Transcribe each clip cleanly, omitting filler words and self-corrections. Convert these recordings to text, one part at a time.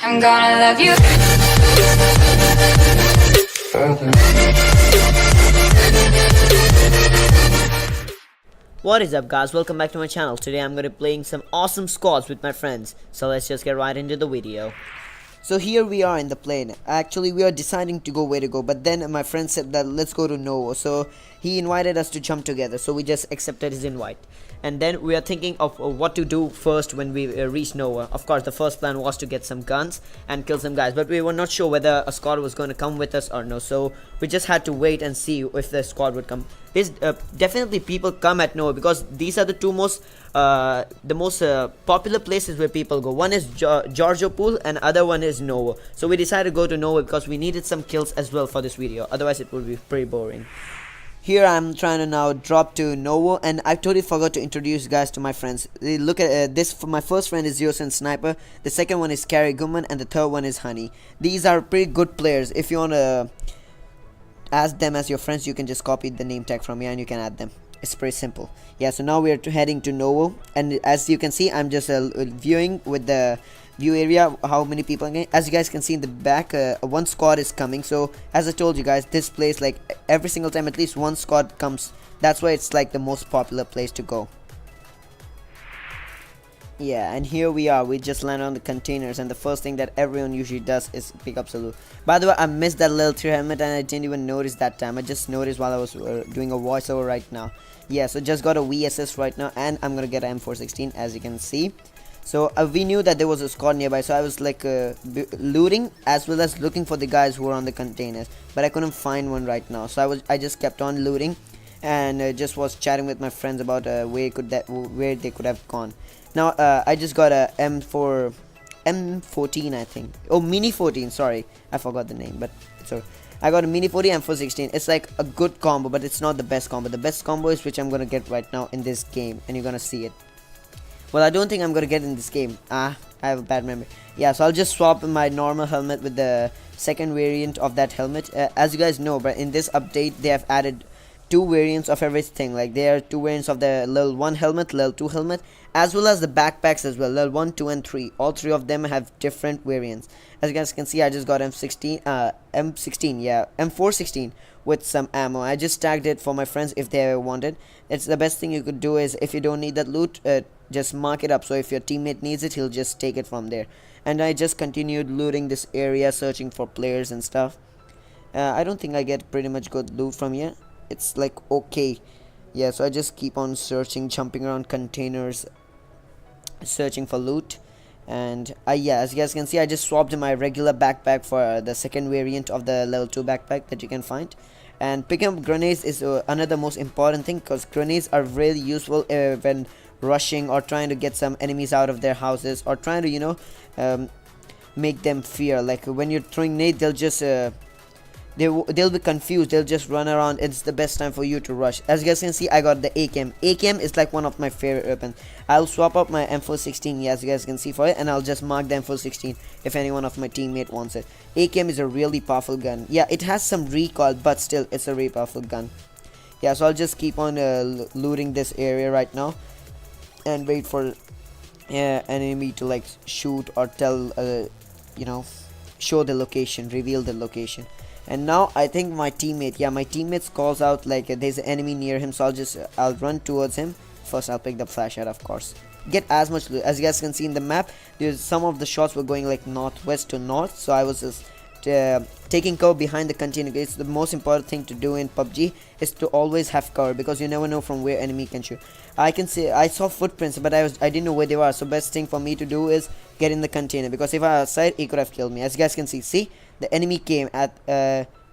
I'm gonna love you. What is up, guys? Welcome back to my channel. Today I'm going to be playing some awesome squads with my friends. So let's just get right into the video. So here we are in the plane. Actually, we are deciding to go where to go, but then my friend said that let's go to Novo. So he invited us to jump together. So we just accepted his invite. And then we are thinking of what to do first when we reach Nova. Of course, the first plan was to get some guns and kill some guys, but we were not sure whether a squad was going to come with us or no. So we just had to wait and see if the squad would come. There's definitely people come at Nova because these are the two most popular places where people go. One is Giorgio Pool and other one is Nova. So we decided to go to Nova because we needed some kills as well for this video. Otherwise, it would be pretty boring. Here I'm trying to now drop to Novo, and I totally forgot to introduce you guys to my friends. Look at this. My first friend is Zeus and Sniper. The second one is Carrie Gumman, and the third one is Honey. These are pretty good players. If you want to add them as your friends, you can just copy the name tag from here and you can add them. It's pretty simple. Yeah, so now we are heading to Novo, and as you can see, I'm just viewing with the view area how many people are getting. As you guys can see in the back, one squad is coming. So as I told you guys, this place, like every single time at least one squad comes. That's why it's like the most popular place to go. Yeah, and here we are. We just landed on the containers, and the first thing that everyone usually does is pick up salute. By the way, I missed that level 3 helmet and I didn't even notice that time. I just noticed while I was doing a voiceover right now. Yeah, so just got a VSS right now, and I'm gonna get an M416 as you can see. So we knew that there was a squad nearby, so I was like looting as well as looking for the guys who were on the containers, but I couldn't find one right now. So I just kept on looting and just was chatting with my friends about where they could have gone. Now I just got a M14, I think. Oh, Mini 14. Sorry, I forgot the name, but so I got a Mini 40 and M416. It's like a good combo, but it's not the best combo. The best combo is which I'm gonna get right now in this game, and you're gonna see it. Well, I don't think I'm gonna get in this game. I have a bad memory. Yeah, so I'll just swap my normal helmet with the second variant of that helmet. As you guys know, but in this update they have added two variants of everything. Like there are two variants of the level 1 helmet, level 2 helmet, as well as the backpacks as well. Level 1, 2 and 3. All three of them have different variants. As you guys can see, I just got M16, M416 with some ammo. I just tagged it for my friends if they ever wanted. It's the best thing you could do is if you don't need that loot, just mark it up, so if your teammate needs it, he'll just take it from there. And I just continued looting this area, searching for players and stuff. I don't think I get pretty much good loot from here. It's like okay. Yeah, so I just keep on searching, jumping around containers, searching for loot. And yeah, as you guys can see, I just swapped my regular backpack for the second variant of the level 2 backpack that you can find. And picking up grenades is another most important thing, because grenades are really useful when rushing or trying to get some enemies out of their houses, or trying to, you know, make them fear. Like when you're throwing grenades, they'll just they'll be confused, they'll just run around. It's the best time for you to rush. As you guys can see, I got the ACAM. ACAM is like one of my favorite weapons. I'll swap up my M416, yeah, as you guys can see for it, and I'll just mark the M416 if any one of my teammate wants it. ACAM is a really powerful gun. Yeah, it has some recoil, but still it's a really powerful gun. Yeah, so I'll just keep on looting this area right now and wait for an enemy to like shoot or tell you know, show the location, reveal the location. And now I think my teammate, yeah, my teammate calls out like there's an enemy near him, so I'll run towards him. First I'll pick the flashlight, of course. Get as much loot. As you guys can see in the map, there's some of the shots were going like northwest to north, so I was just taking cover behind the container. It's the most important thing to do in PUBG is to always have cover, because you never know from where enemy can shoot. I can see I saw footprints, but I didn't know where they were. So best thing for me to do is get in the container, because if I was outside, he could have killed me. As you guys can see the enemy came at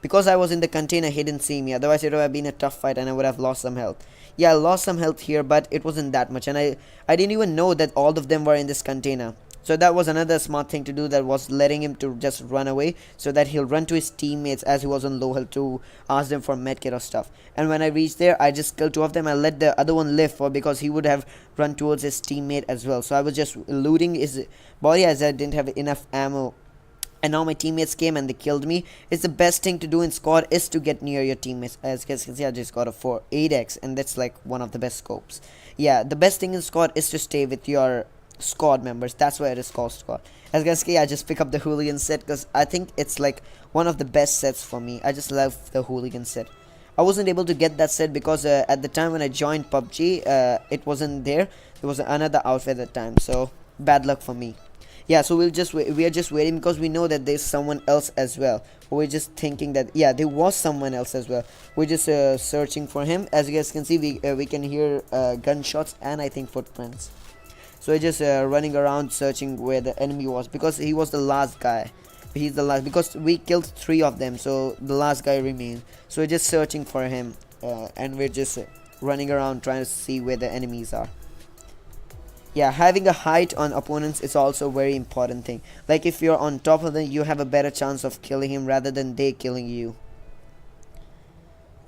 because I was in the container, he didn't see me. Otherwise it would have been a tough fight and I would have lost some health. Yeah, I lost some health here, but it wasn't that much, and I didn't even know that all of them were in this container. So that was another smart thing to do, that was letting him to just run away, so that he'll run to his teammates as he was on low health to ask them for medkit or stuff. And when I reached there, I just killed two of them. I let the other one live because he would have run towards his teammate as well. So I was just looting his body as I didn't have enough ammo. And now my teammates came and they killed me. It's the best thing to do in squad is to get near your teammates. As you can see, I just got a 8x, and that's like one of the best scopes. Yeah, the best thing in squad is to stay with your squad members. That's why it is called squad. As you guys see, I just pick up the hooligan set because I think it's like one of the best sets for me. I just love the hooligan set. I wasn't able to get that set because at the time when I joined PUBG, it wasn't there. There was another outfit at the time, so bad luck for me. Yeah, so we are just waiting because we know that there's someone else as well. We're just thinking that yeah, there was someone else as well. We're just searching for him. As you guys can see, we can hear gunshots and I think footprints. So we're just running around searching where the enemy was because he was the last guy. He's the last because we killed 3 of them, so the last guy remained. So we're just searching for him, and we're just running around trying to see where the enemies are. Yeah, having a height on opponents is also a very important thing. Like if you're on top of them, you have a better chance of killing him rather than they killing you.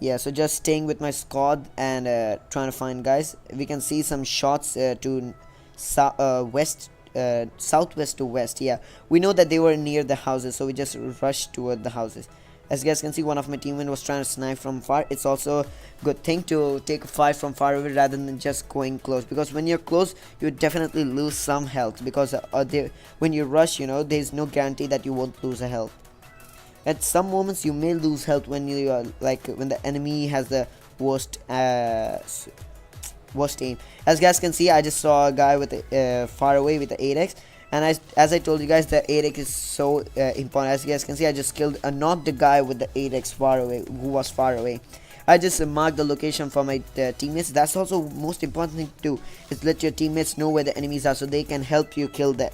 Yeah, so just staying with my squad and trying to find guys. We can see some shots to west, southwest to west. Yeah, we know that they were near the houses, so we just rushed toward the houses. As you guys can see, one of my teammates was trying to snipe from far. It's also a good thing to take a fight from far away rather than just going close, because when you're close you definitely lose some health, because when you rush, you know, there's no guarantee that you won't lose a health. At some moments you may lose health when you like when the enemy has the worst aim. As you guys can see, I just saw a guy with far away with the 8x, and as I told you guys, the 8x is so important. As you guys can see, I just killed knocked the guy with the 8x far away, who was far away. I just marked the location for my teammates. That's also most important thing to do, is let your teammates know where the enemies are so they can help you kill the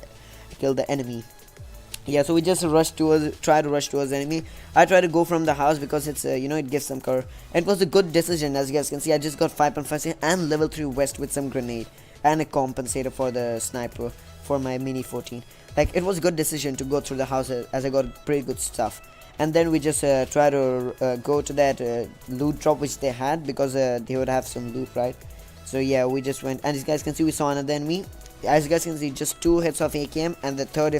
enemy. Yeah, so we just try to rush towards the enemy. I try to go from the house because it's you know, it gives some cover. It was a good decision. As you guys can see, I just got 5.5 and level 3 west with some grenade and a compensator for the sniper for my mini 14. Like, it was a good decision to go through the house as I got pretty good stuff. And then we just try to go to that loot drop which they had, because they would have some loot, right? So yeah, we just went, and as you guys can see, we saw another enemy. As you guys can see, just 2 hits of AKM, and the third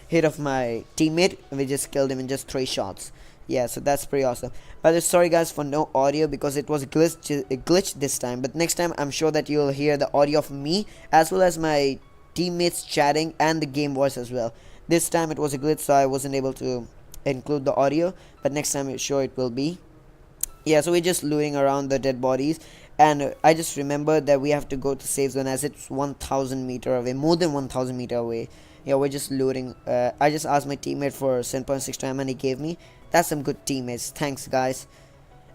hit of my teammate, and we just killed him in just 3 shots. Yeah, so that's pretty awesome. But sorry guys for no audio, because it was a glitch this time. But next time I'm sure that you'll hear the audio of me as well as my teammates chatting and the game voice as well. This time it was a glitch, so I wasn't able to include the audio, but next time I'm sure it will be. Yeah, so we're just looting around the dead bodies, and I just remembered that we have to go to safe zone as it's 1,000 meter away, more than 1,000 meter away. Yeah, we're just looting. I just asked my teammate for 7.6 time and he gave me. That's some good teammates. Thanks guys.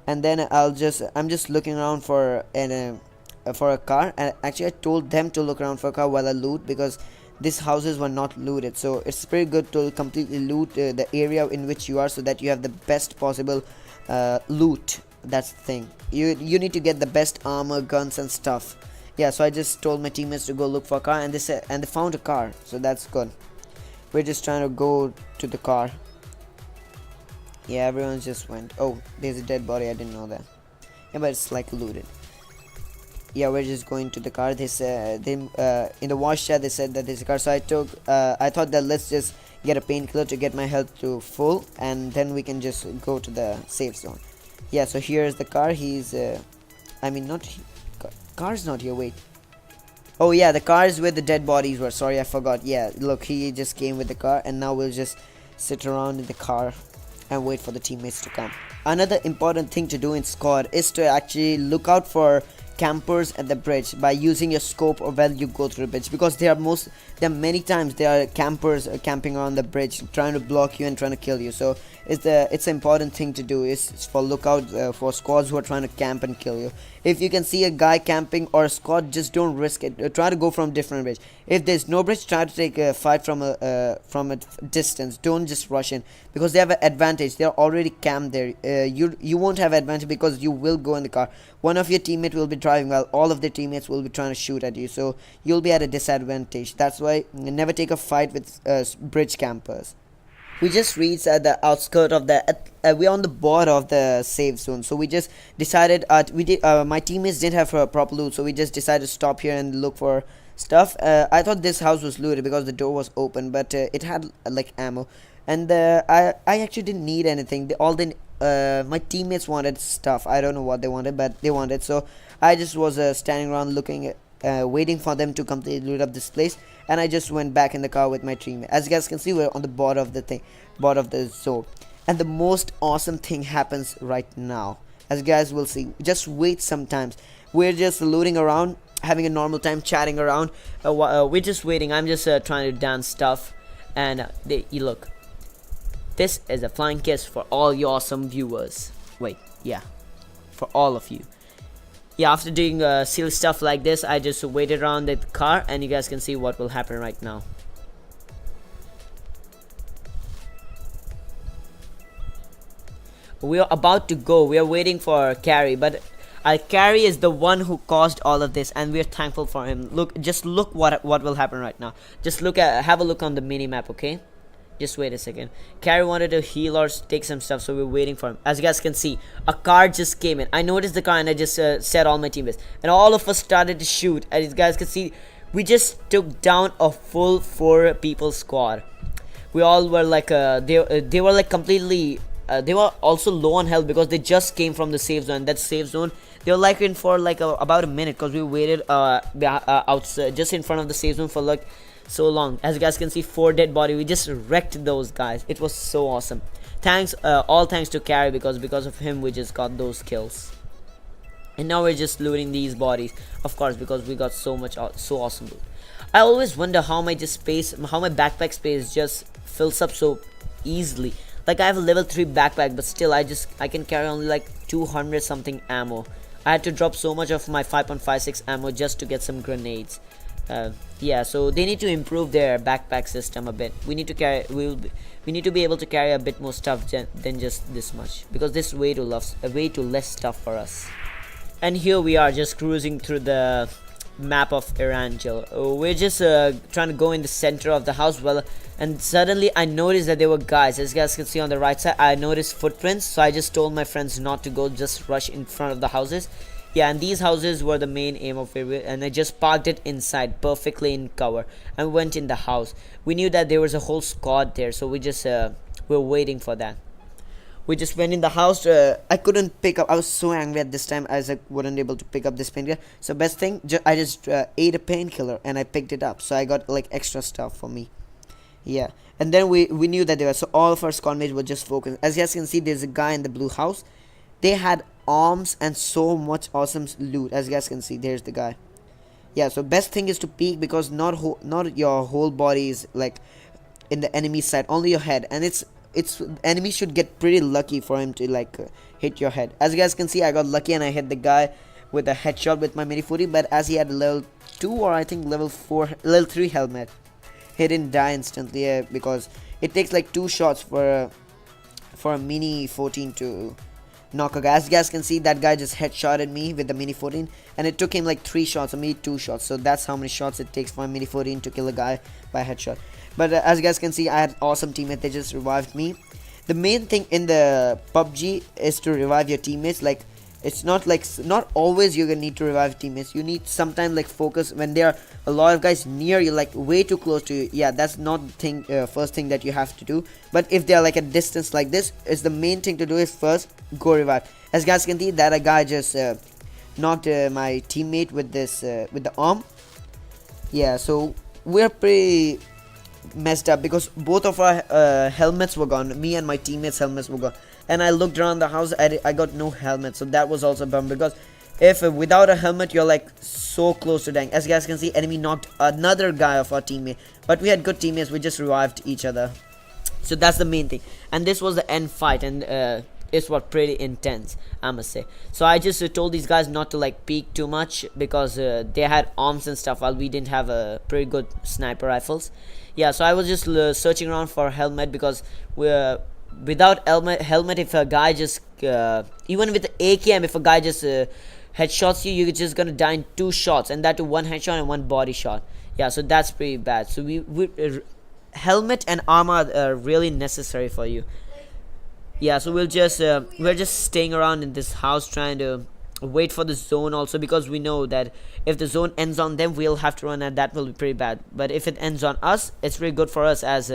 And then I'm just looking around for a car, and actually I told them to look around for a car while I loot, because these houses were not looted. So it's pretty good to completely loot the area in which you are, so that you have the best possible loot. That's the thing. You need to get the best armor, guns and stuff. Yeah, so I just told my teammates to go look for a car, and they found a car, so that's good. We're just trying to go to the car. Yeah, everyone just went. Oh, there's a dead body, I didn't know that. Yeah, but it's like looted. Yeah, we're just going to the car. They said in the wash chat they said that there's a car, so I thought that let's just get a painkiller to get my health to full, and then we can just go to the safe zone. Yeah, so here's the car. He's I mean, not car's not here. Wait. Oh yeah, the car is where the dead bodies were. Sorry, I forgot. Yeah, look, he just came with the car, and now we'll just sit around in the car and wait for the teammates to come. Another important thing to do in squad is to actually look out for campers at the bridge by using your scope or while you go through the bridge, because there are many times there are campers camping around the bridge trying to block you and trying to kill you. So it's an important thing to do is for lookout for squads who are trying to camp and kill you. If you can see a guy camping or a squad, just don't risk it. Try to go from different bridge. If there's no bridge, try to take a fight from a distance. Don't just rush in, because they have an advantage. They're already camped there. You won't have advantage because you will go in the car. One of your teammates will be driving while all of their teammates will be trying to shoot at you, so you'll be at a disadvantage. That's why never take a fight with bridge campers. We just reached at the outskirt of the we're on the border of the safe zone, so we just decided my teammates didn't have a proper loot, so we just decided to stop here and look for stuff. I thought this house was looted because the door was open, but it had like ammo, and I actually didn't need anything. My teammates wanted stuff. I don't know what they wanted, but they wanted, so I just was standing around looking waiting for them to completely loot up this place, and I just went back in the car with my teammate. As you guys can see, we're on the border of the zone, and the most awesome thing happens right now. As you guys will see, just wait sometimes. We're just looting around, having a normal time, chatting around. We're just waiting. I'm just trying to dance stuff, and you look. This is a flying kiss for all you awesome viewers. Wait, yeah, for all of you. Yeah, after doing silly stuff like this, I just waited around the car, and you guys can see what will happen right now. We are about to go. We are waiting for Carrie, but Carrie is the one who caused all of this, and we are thankful for him. Just look what will happen right now. Just have a look on the mini map, okay? Just wait a second. Carrie wanted to heal or take some stuff, so we're waiting for him. As you guys can see, a car just came in. I noticed the car, and I just set all my teammates, and all of us started to shoot. As you guys can see, we just took down a full 4-people squad. We all were like they were like completely. They were also low on health because they just came from the safe zone. That safe zone, they were like in for like about a minute, because we waited outside, just in front of the safe zone for like so long. As you guys can see, 4 dead body. We just wrecked those guys. It was so awesome. Thanks, all thanks to Carrie, because of him we just got those kills. And now we're just looting these bodies, of course, because we got so awesome loot. I always wonder how my backpack space just fills up so easily. Like, I have a level 3 backpack, but still I can carry only like 200 something ammo. I had to drop so much of my 5.56 ammo just to get some grenades. Yeah, so they need to improve their backpack system a bit. We need to be able to carry a bit more stuff than just this much, because this is way too less stuff for us. And here we are, just cruising through the map of Erangel. We're just trying to go in the center of the house, and suddenly I noticed that there were guys. As you guys can see on the right side, I noticed footprints, so I just told my friends not to go, just rush in front of the houses. Yeah, and these houses were the main aim of it, and I just parked it inside, perfectly in cover, and went in the house. We knew that there was a whole squad there, so we just were waiting for that. We just went in the house. I couldn't pick up. I was so angry at this time, as I wasn't able to pick up this painkiller. So best thing, I just ate a painkiller and I picked it up. So I got like extra stuff for me. Yeah, and then we knew that there was, so all of our squad mates were just focused. As you guys can see, there's a guy in the blue house. They had arms and so much awesome loot. As you guys can see, there's the guy. Yeah, so best thing is to peek, because not your whole body is like in the enemy side, only your head, and it's enemy should get pretty lucky for him to like hit your head. As you guys can see, I got lucky and I hit the guy with a headshot with my mini 40, but as he had a level 2 or I think level 3 helmet, he didn't die instantly, because it takes like 2 shots for a mini 14 to knock a guy. As you guys can see, that guy just headshotted me with the mini 14, and it took him like 3 shots, or me 2 shots. So that's how many shots it takes for a mini 14 to kill a guy by headshot. But as you guys can see, I had awesome teammates. They just revived me. The main thing in the PUBG is to revive your teammates. Like, it's not always you're gonna need to revive teammates. You need sometimes like focus when there are a lot of guys near you, like way too close to you. Yeah, that's not the first thing that you have to do. But if they're like a distance like this, it's the main thing to do is first go revive. As guys can see, that a guy just knocked my teammate with this with the arm. Yeah, so we're pretty messed up, because both of our helmets were gone. Me and my teammates' helmets were gone, and I looked around the house. I got no helmet, so that was also a bummer, because if without a helmet you're like so close to dying. As you guys can see, enemy knocked another guy of our teammate, but we had good teammates. We just revived each other, so that's the main thing. And this was the end fight, and it was pretty intense, I must say. So I just told these guys not to like peek too much, because they had arms and stuff, while we didn't have pretty good sniper rifles. Yeah, so I was just searching around for a helmet, because without helmet, if a guy just even with the AKM, if a guy just headshots you, you're just gonna die in 2 shots, and that to 1 headshot and 1 body shot. Yeah, so that's pretty bad. So helmet and armor are really necessary for you. Yeah, so we're just staying around in this house, trying to wait for the zone also, because we know that if the zone ends on them, we'll have to run, and that will be pretty bad. But if it ends on us, it's pretty good for us, as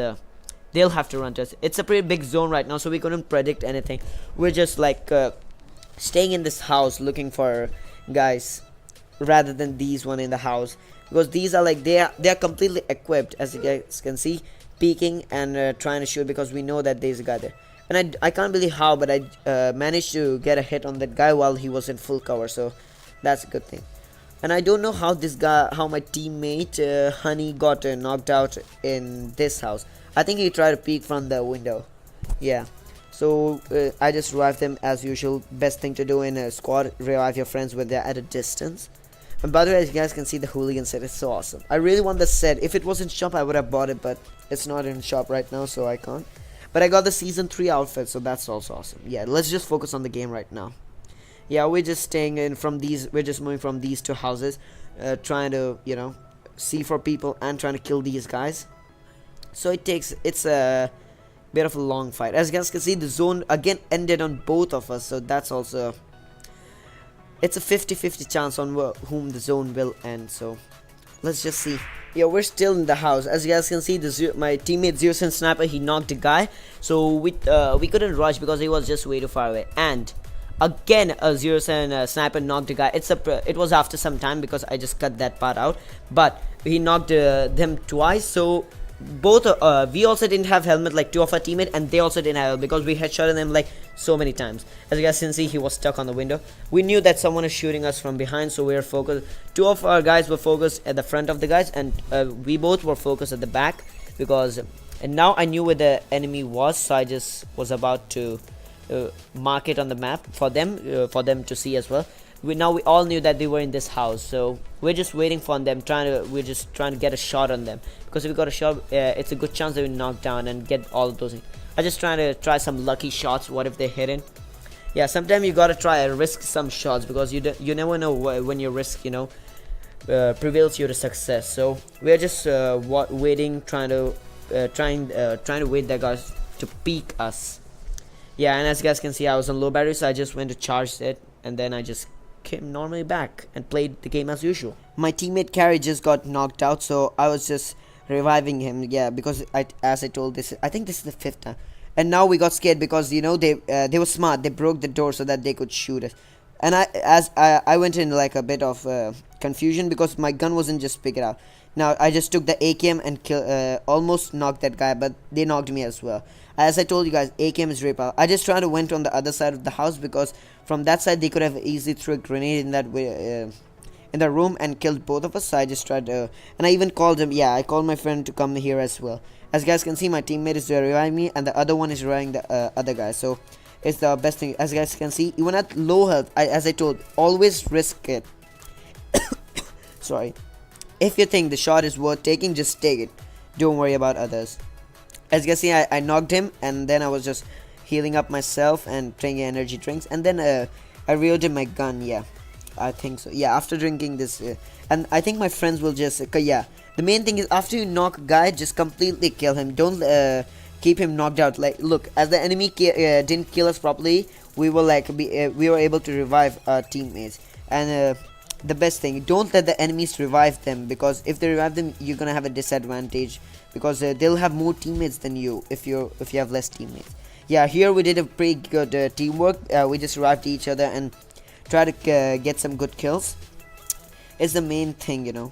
they'll have to run to us. It's a pretty big zone right now, so we couldn't predict anything. We're just like staying in this house looking for guys. rather than these one in the house, because these are like they are completely equipped, as you guys can see, peeking and trying to shoot, because we know that there's a guy there. And I can't believe how, but I managed to get a hit on that guy while he was in full cover, so that's a good thing. And I don't know how my teammate Honey got knocked out in this house. I think he tried to peek from the window. Yeah. So I just revived them as usual. Best thing to do in a squad: revive your friends when they're at a distance. And by the way, as you guys can see, the hooligan set is so awesome. I really want the set. If it was in shop, I would have bought it, but it's not in shop right now, so I can't. But I got the season 3 outfit, so that's also awesome. Yeah, let's just focus on the game right now. Yeah, we're just staying in from these. We're just moving from these two houses, trying to see for people and trying to kill these guys. So it's a bit of a long fight. As you guys can see, the zone again ended on both of us, so that's also, it's a 50-50 chance on whom the zone will end. So let's just see. Yeah, we're still in the house. As you guys can see, my teammate Zero Cent Sniper, he knocked a guy, so we couldn't rush because he was just way too far away. And again, a Zero Cent Sniper knocked a guy. It was after some time because I just cut that part out, but he knocked them twice. So both we also didn't have helmet, like two of our teammates, and they also didn't have helmet because we headshotted them like so many times. As you guys can see, he was stuck on the window. We knew that someone is shooting us from behind, so we were focused. Two of our guys were focused at the front of the guys, and we both were focused at the back, because and now I knew where the enemy was, so I just was about to mark it on the map for them to see as well. We all knew that they were in this house, so we're just waiting for them. We're just trying to get a shot on them, because if we got a shot, it's a good chance that we knock down and get all of those. I just trying to try some lucky shots. What if they're hidden? Yeah, sometimes you gotta risk some shots, because you never know when your risk prevails you to success. So we're just waiting, trying to wait that guys to peek us. Yeah, and as you guys can see, I was on low battery, so I just went to charge it, and then I just came normally back and played the game as usual. My teammate Carrie just got knocked out, so I was just reviving him. Yeah, because as I told, I think this is the 5th time. And now we got scared because they were smart. They broke the door so that they could shoot us. And I went in like a bit of confusion because my gun wasn't just pick it out. Now I just took the AKM and almost knocked that guy, but they knocked me as well. As I told you guys, AKM is very powerful. I just tried to went on the other side of the house, because from that side they could have easily threw a grenade in that way, in the room, and killed both of us. So I just tried to, and I even called him. Yeah, I called my friend to come here as well. As you guys can see, my teammate is reviving me, and the other one is reviving the other guy. So it's the best thing. As you guys can see, even at low health, as I told, always risk it. Sorry. If you think the shot is worth taking, just take it. Don't worry about others. As you can see, I knocked him, and then I was just healing up myself and drinking energy drinks, and then I reloaded my gun. Yeah, I think so. Yeah, after drinking this, and I think my friends will just yeah. The main thing is, after you knock a guy, just completely kill him. Don't keep him knocked out. Like, look, as the enemy didn't kill us properly, we were we were able to revive our teammates. And the best thing, don't let the enemies revive them, because if they revive them, you're gonna have a disadvantage, because they'll have more teammates than you if you have less teammates. Yeah, here we did a pretty good teamwork. We just revived each other and try to get some good kills. It's the main thing,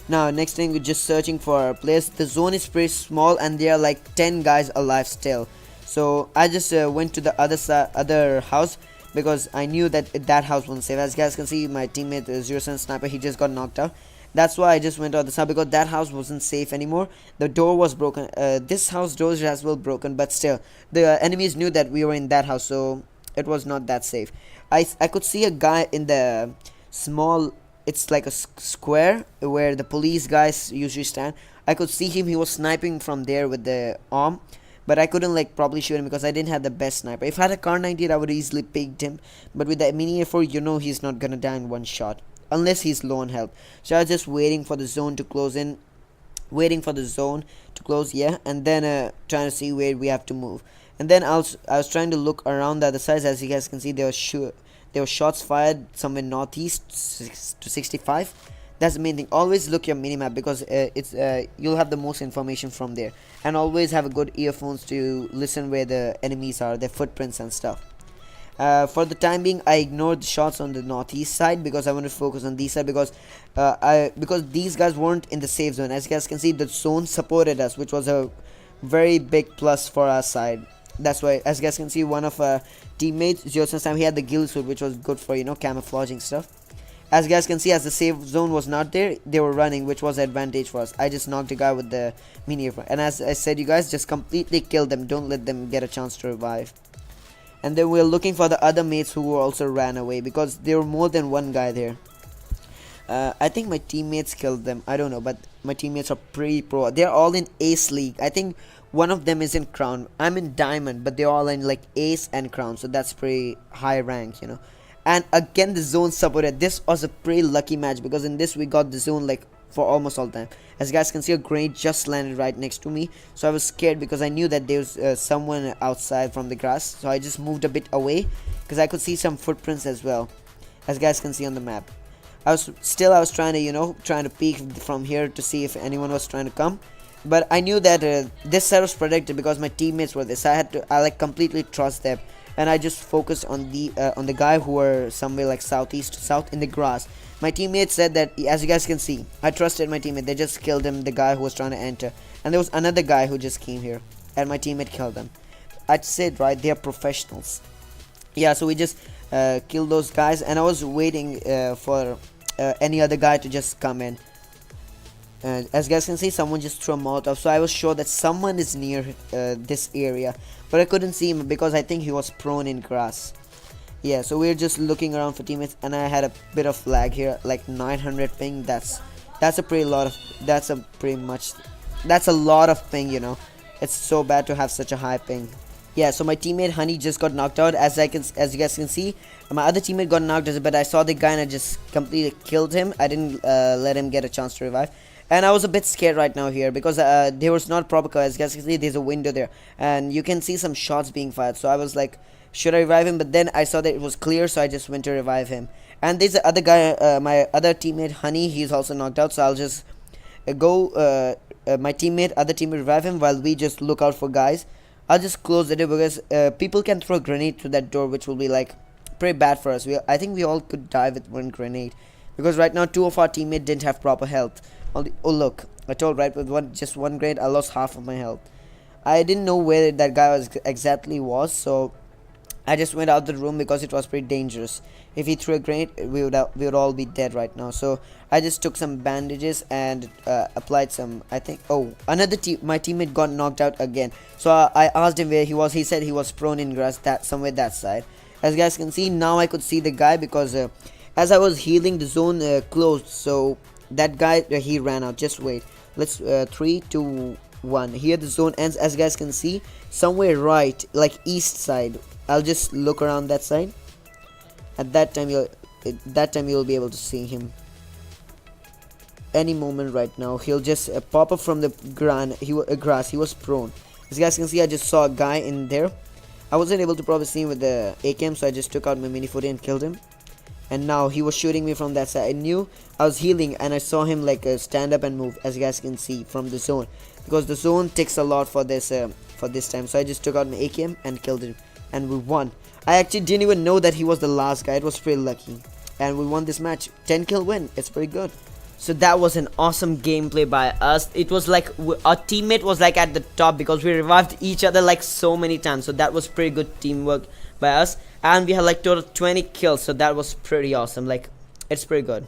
Now next thing, we're just searching for a place. The zone is pretty small, and there are like 10 guys alive still. So I just went to the other house, because I knew that that house wasn't safe. As you guys can see, my teammate Zero Cent Sniper, he just got knocked out. That's why I just went to the side, because that house wasn't safe anymore. The door was broken. This house door is as well broken, but still the enemies knew that we were in that house, so it was not that safe. I could see a guy in the small, it's like a square where the police guys usually stand. I could see him. He was sniping from there with the arm, but I couldn't probably shoot him because I didn't have the best sniper. If I had a Kar 98, I would easily picked him, but with the mini A4, he's not gonna die in one shot unless he's low on health. So I was just waiting for the zone to close in, yeah, and then trying to see where we have to move. And then I was trying to look around the other side. As you guys can see, there were shots fired somewhere northeast to 65. That's the main thing. Always look your minimap, because you'll have the most information from there, and always have a good earphones to listen where the enemies are, their footprints and stuff. For the time being, I ignored the shots on the northeast side because I wanted to focus on these side, because because these guys weren't in the safe zone. As you guys can see, the zone supported us, which was a very big plus for our side. That's why, as you guys can see, one of our teammates, Joseph Sam, he had the gill suit, which was good for, you know, camouflaging stuff. As you guys can see, as the safe zone was not there, they were running, which was an advantage for us. I just knocked a guy with the mini rifle, and as I said, you guys just completely kill them. Don't let them get a chance to revive. And then we're looking for the other mates who also ran away, because there were more than one guy there. I think my teammates killed them. I don't know, but my teammates are pretty pro. They're all in Ace League. I think one of them is in Crown. I'm in Diamond, but they're all in like Ace and Crown, so that's pretty high rank, you know. And again, the zone supported. This was a pretty lucky match, because in this we got the zone like for almost all the time. As you guys can see, a grenade just landed right next to me, so I was scared because I knew that there was someone outside from the grass. So I just moved a bit away because I could see some footprints as well, as you guys can see on the map. I was trying to, you know, trying to peek from here to see if anyone was trying to come, but I knew that this side was protected because my teammates were there, so I like completely trust them. And I just focused on the guy who were somewhere like southeast to south in the grass. My teammate said that, as you guys can see, I trusted my teammate. They just killed him, the guy who was trying to enter. And there was another guy who just came here, and my teammate killed him. I said, right, they are professionals. Yeah, so we just killed those guys, and I was waiting for any other guy to just come in. As you guys can see, someone just threw a Molotov, so I was sure that someone is near this area, but I couldn't see him because I think he was prone in grass. Yeah, so we're just looking around for teammates, and I had a bit of lag here, like 900 ping. That's a lot of ping, you know. It's so bad to have such a high ping. Yeah, so my teammate Honey just got knocked out. As you guys can see, my other teammate got knocked out, but I saw the guy and I just completely killed him. I didn't let him get a chance to revive. And I was a bit scared right now here because there was not proper cover. As you guys can see, there's a window there, and you can see some shots being fired. So I was like, should I revive him? But then I saw that it was clear, so I just went to revive him. And there's the other guy, my other teammate Honey. He's also knocked out, so I'll just go. My other teammate revive him while we just look out for guys. I'll just close the door because people can throw a grenade through that door, which will be like pretty bad for us. I think we all could die with one grenade, because right now 2 of our teammates didn't have proper health. Oh look, I told, right, with just one grenade I lost half of my health. I didn't know where that guy exactly was, so I just went out the room because it was pretty dangerous. If he threw a grenade, we would all be dead right now. So I just took some bandages and applied some, I think. Oh, my teammate got knocked out again. So I asked him where he was. He said he was prone in grass, somewhere that side. As you guys can see, now I could see the guy because as I was healing, the zone closed. So that guy, he ran out. Just wait. Let's 3, 2, 1. Here the zone ends. As you guys can see, somewhere right, like east side. I'll just look around that side. At that time you'll be able to see him. Any moment right now, he'll just pop up from the grass. He was prone. As you guys can see, I just saw a guy in there. I wasn't able to probably see him with the AKM, so I just took out my mini 40 and killed him. And now he was shooting me from that side. I knew I was healing, and I saw him like stand up and move, as you guys can see from the zone, because the zone takes a lot for this time. So I just took out my AKM and killed him, and we won. I actually didn't even know that he was the last guy. It was pretty lucky, and we won this match. 10 kill win. It's pretty good. So that was an awesome gameplay by us. It was like our teammate was like at the top because we revived each other like so many times. So that was pretty good teamwork by us, and we had like total 20 kills. So that was pretty awesome. Like, it's pretty good.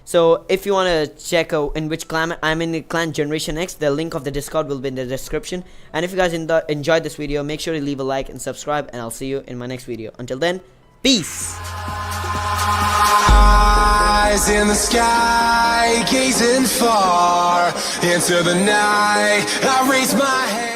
So if you want to check in which clan I'm in, clan Generation X, the link of the Discord will be in the description. And if you guys enjoyed this video, make sure to leave a like and subscribe, and I'll see you in my next video. Until then, peace. Eyes in the sky, gazing far into the night, I raise my head.